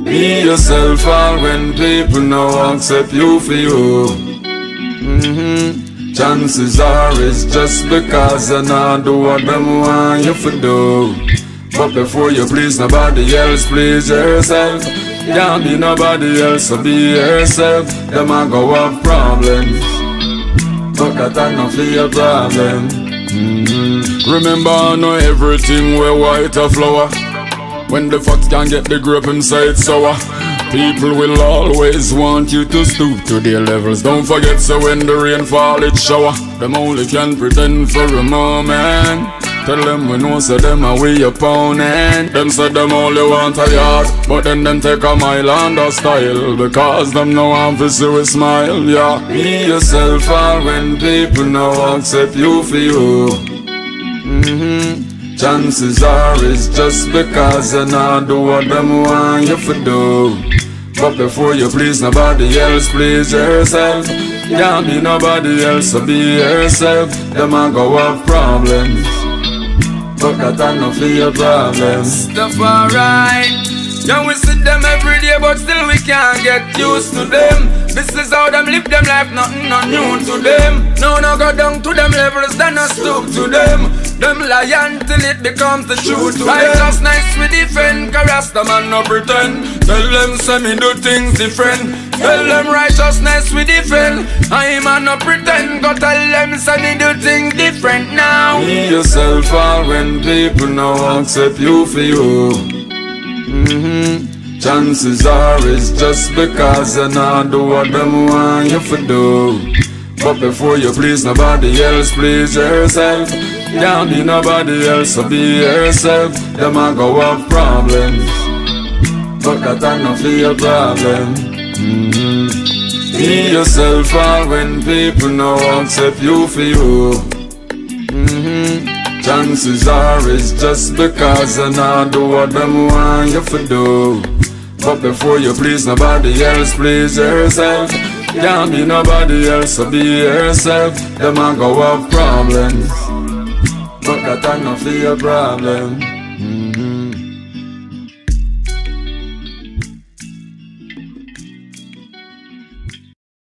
Be yourself all when people no accept you for you. Chances are it's just because I not do what them want you to do. But before you please nobody else, please yourself. Can't be nobody else, so be yourself. Them a go have problems, but that ain't not for your problem. Remember, I know everything where white a flower. When the fox can't get the grape inside sour, people will always want you to stoop to their levels. Don't forget, so when the rain fall it shower, them only can pretend for a moment. Tell them we know, so them are we opponent. Them say them only want a yard, but then them take a mile under style, because them no want to see we smile, yeah. Be yourself all when people no accept you for you. Chances are it's just because I not do what them want you to do. But before you please nobody else, please yourself. Can't be nobody else, so be yourself. Them a go have problems, but that ain't not for your problem. Stuff alright. Yeah, we see them every day, but still we can't get used to them. This is how them live them life, nothing not new to them. No go down to them levels, then no stoop to them. Them lie until it becomes the truth to righteousness we defend, caress them and no pretend. Tell them say me do things different. Tell them righteousness we defend, I'm a no pretend. Go tell them say me do things different now. Be yourself all when people no accept you for you. Chances are it's just because I not do what them want you to do. But before you please nobody else, please yourself. Can't be nobody else, so be yourself. Them a go have problems, but that ain't not for your problem. Be yourself all when people no accept you for you. Chances are it's just because I not do what them want you to do. But before you please nobody else, please yourself. Can't be nobody else, so be yourself. Them a go have problems, but that ain't not for your problem.